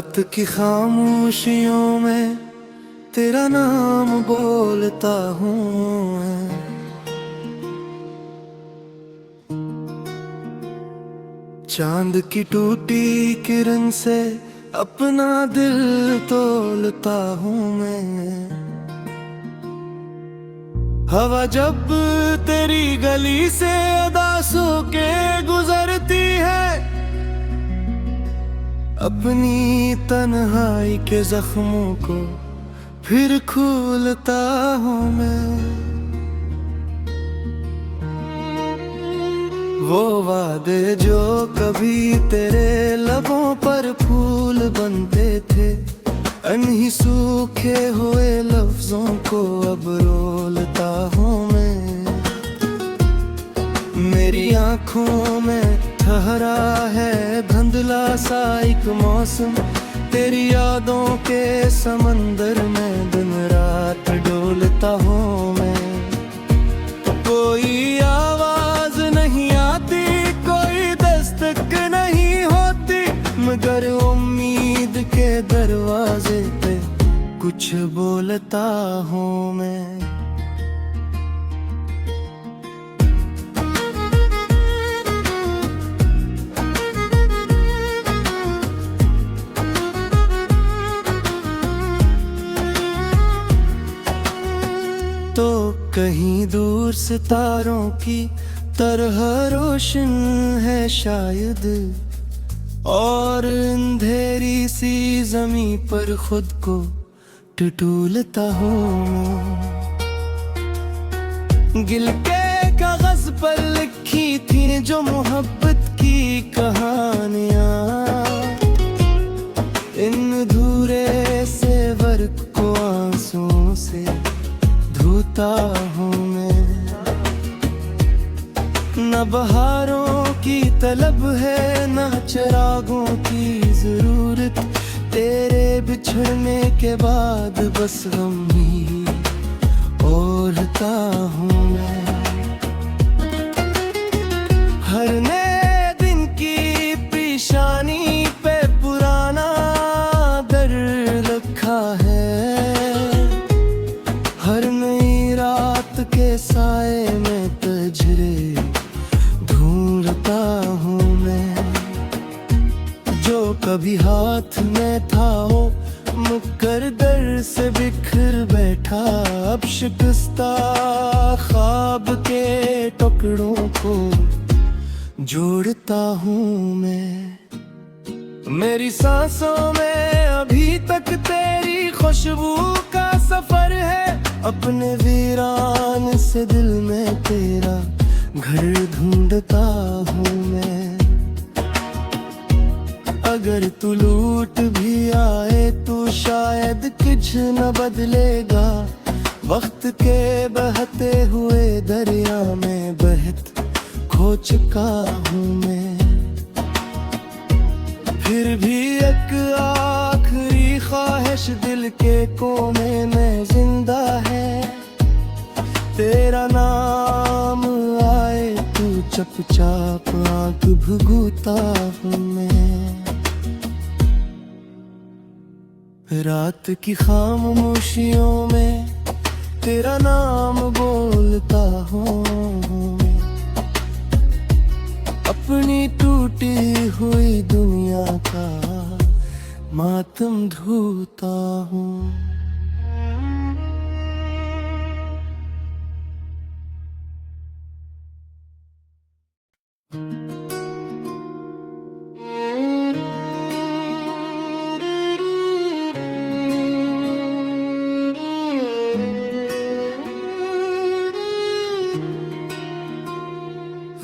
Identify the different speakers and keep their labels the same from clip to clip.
Speaker 1: रात की खामोशियों में तेरा नाम बोलता हूँ मैं। चांद की टूटी किरण से अपना दिल तोलता हूँ मैं। हवा जब तेरी गली से अदा सो के गुजरती है, अपनी तन्हाई के जख्मों को फिर खोलता हूँ मैं। वो वादे जो कभी तेरे लबों पर फूल बनते थे, अनही सूखे हुए लफ्जों को अब रोलता हूँ मैं। मेरी आँखों में ठहरा है धुंधला सा एक मौसम, तेरी यादों के समंदर में दिन रात डोलता हूँ मैं। कोई आवाज नहीं आती, कोई दस्तक नहीं होती, मगर उम्मीद के दरवाजे पे कुछ बोलता हूँ मैं। तो कहीं दूर सितारों की तरह रोशन है शायद, और अंधेरी सी जमी पर खुद को टटोलता हूँ। गिल के कागज पर लिखी थी जो मोहब्बत की कहानियाँ, इन धूरे से वर्क को आंसुओं से धोता हूँ मैं। न बहारों की तलब है न चिरागों की जरूरत, तेरे बिछड़ने के बाद बस गम ही ओढ़ता हूँ मैं। हर नए दिन की पेशानी पे पुराना दर्द रखा है, हर नई रात के साए में तजरे ढूंढता हूँ मैं। जो कभी हाथ में था वो मुक्कर दर से बिखर बैठा, अब शिकस्ता ख्वाब के टुकड़ों को जोड़ता हूँ मैं। मेरी सांसों में अभी तक तेरी खुशबू का सफर है, अपने वीरान से दिल में तेरा घर ढूंढता हूँ मैं। अगर तू लूट भी आए तो शायद कुछ न बदलेगा, वक्त के बहते हुए दरिया में बहत खो चुका हूँ मैं। फिर भी एक आखिरी ख्वाहिश दिल के कोने में जिंदा है, तेरा नाम आए तू चुपचाप आंख भुगूता हूँ मैं। रात की खामोशियों में तेरा नाम बोलता हूँ मैं। अपनी टूटी हुई दुनिया का मातम धोता हूँ।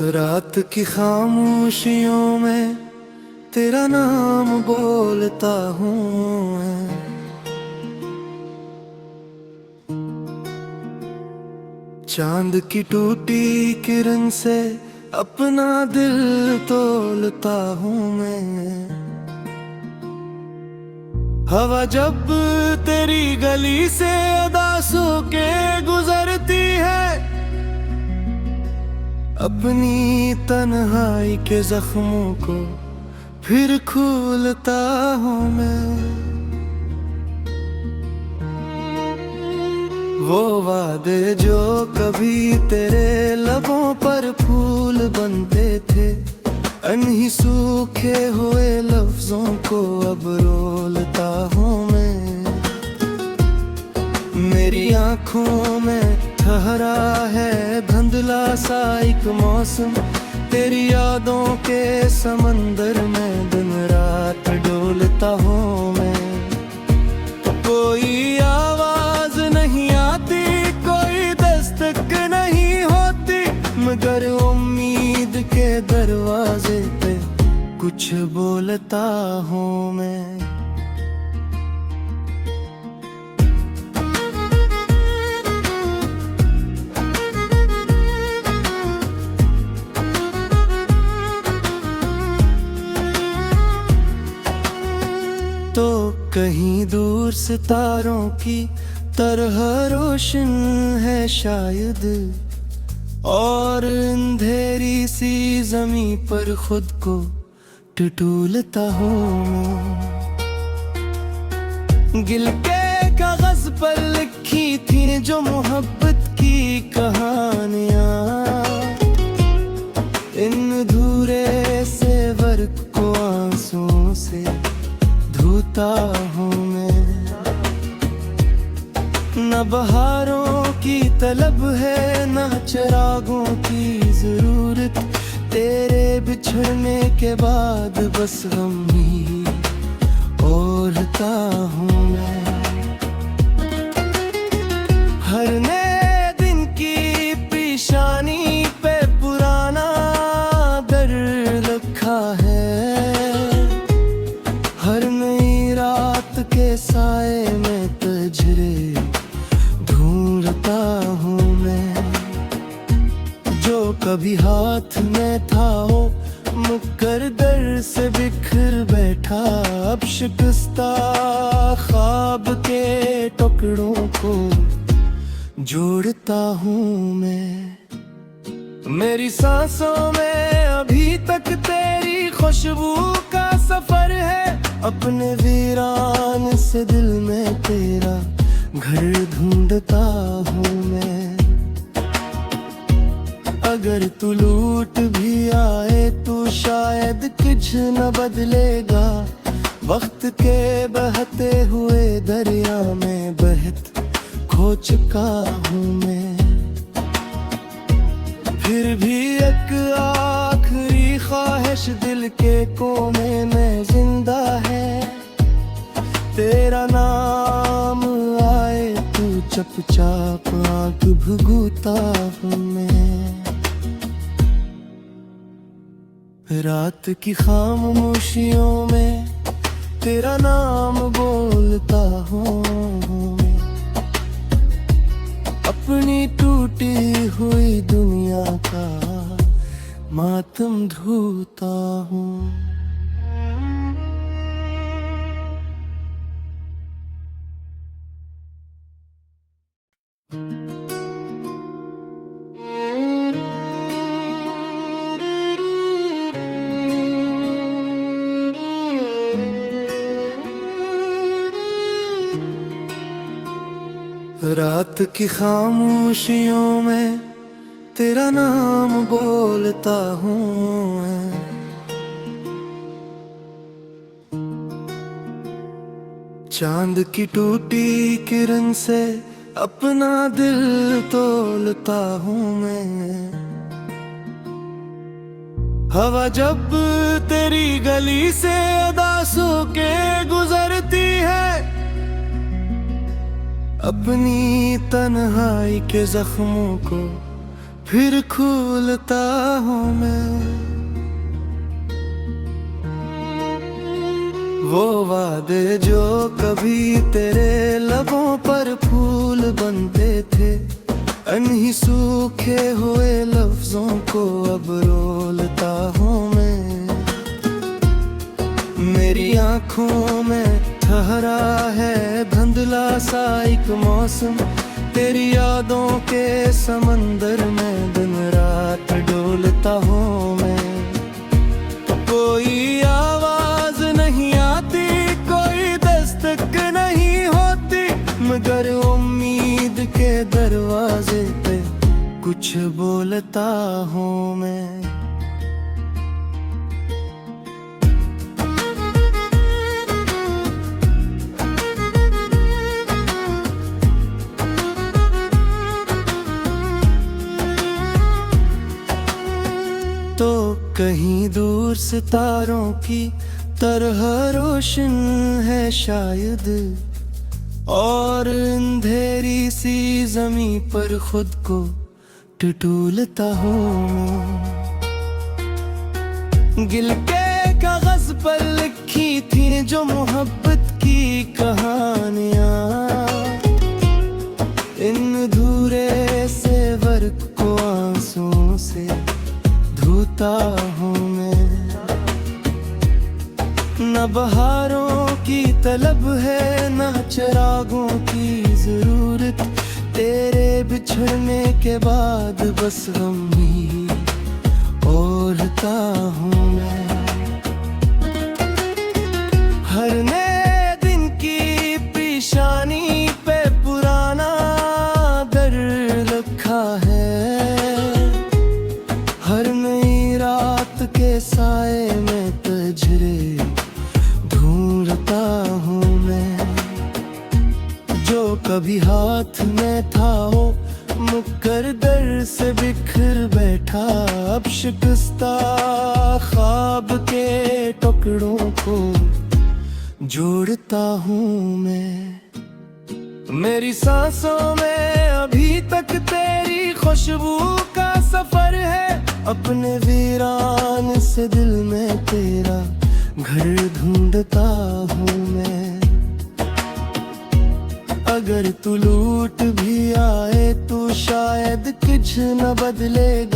Speaker 1: रात की खामोशियों में तेरा नाम बोलता हूँ मैं। चांद की टूटी किरण से अपना दिल तोलता हूँ मैं। हवा जब तेरी गली से अदा सो के गुजरती है, अपनी तन्हाई के जख्मों को फिर खुलता हूँ मैं। वो वादे जो कभी तेरे लबों पर फूल बनते थे, अनही सूखे हुए लफ्जों को अब रोलता हूँ मैं। मेरी आँखों में ठहरा है धुंधला सा एक मौसम, तेरी यादों के समंदर में दिन रात डोलता हूँ मैं। कोई आवाज नहीं आती, कोई दस्तक नहीं होती, मगर उम्मीद के दरवाजे पे कुछ बोलता हूँ मैं। तो कहीं दूर सितारों की तरह रोशन है शायद, और अंधेरी सी जमीन पर खुद को टटोलता हूँ। गिल के कागज पर लिखी थी जो मोहब्बत की कहानियाँ, इन धूरे से वर्क को आंसुओं से धोता हूँ मैं। न बहारों की तलब है, न चिरागों की जरूरत, तेरे बिछड़ने के बाद बस गम ही ओढ़ता हूँ मैं। हर नए दिन की पेशानी पे पुराना दर्द लिखा है, हर नई रात के साए में तजरे ढूंढता हूँ मैं। जो कभी हाथ में था वो मुकर दर से बिखर बैठा, अब शिकस्ता ख्वाब के टुकड़ों को जोड़ता हूँ मैं। मेरी सांसों में अभी तक तेरी खुशबू का सफर है, अपने वीरान से दिल में तेरा घर ढूंढता हूँ मैं। अगर तू लूट भी आए तो शायद कुछ न बदलेगा, वक्त के बहते हुए दरिया में बहत खो चुका हूँ मैं। फिर भी एक आखिरी ख्वाहिश दिल के कोने में जिंदा है, तेरा नाम आए तू चुपचाप आँख भुगूता हूँ मैं। रात की खामोशियों में तेरा नाम बोलता हूँ मैं, अपनी टूटी हुई दुनिया का मातम धोता हूँ। रात की खामोशियों में तेरा नाम बोलता हूँ मैं, चांद की टूटी किरण से अपना दिल तोलता हूँ मैं। हवा जब तेरी गली से अदा सो के गुजरती है, अपनी तन्हाई के जख्मों को फिर खोलता हूँ मैं। वो वादे जो कभी तेरे लबों पर फूल बनते थे, अनही सूखे हुए लफ्जों को अब रोलता हूँ मैं। मेरी आँखों में ठहरा है धुंधला सा एक मौसम, तेरी यादों के समंदर में दिन रात डोलता हूँ मैं। कोई आवाज मगर उम्मीद के दरवाजे पे कुछ बोलता हूँ मैं। तो कहीं दूर सितारों की तरह रोशन है शायद, और अंधेरी सी जमी पर खुद को टटोलता हूँ। गिल के कागज पर लिखी थी जो मोहब्बत की कहानियाँ, इन धूरे से वर्क को आंसुओं से धोता हूँ मैं। न बहारों की तलब है न चिरागों की जरूरत, तेरे बिछड़ने के बाद बस गम ही ओढ़ता हूँ मैं। हर नए दिन की पेशानी पे पुराना दर्द रखा है, हर नई रात के साए में तजरे ढूंढता हूँ मैं। जो कभी हाथ में था वो मुक्कर दर से बिखर बैठा, अब शिकस्ता ख्वाब के टुकड़ों को जोड़ता हूँ मैं। मेरी सांसों में अभी तक तेरी खुशबू का सफर है, अपने वीरान से दिल में तेरा घर ढूंढता हूँ मैं। अगर तू लूट भी आए तो शायद कुछ न बदलेगा।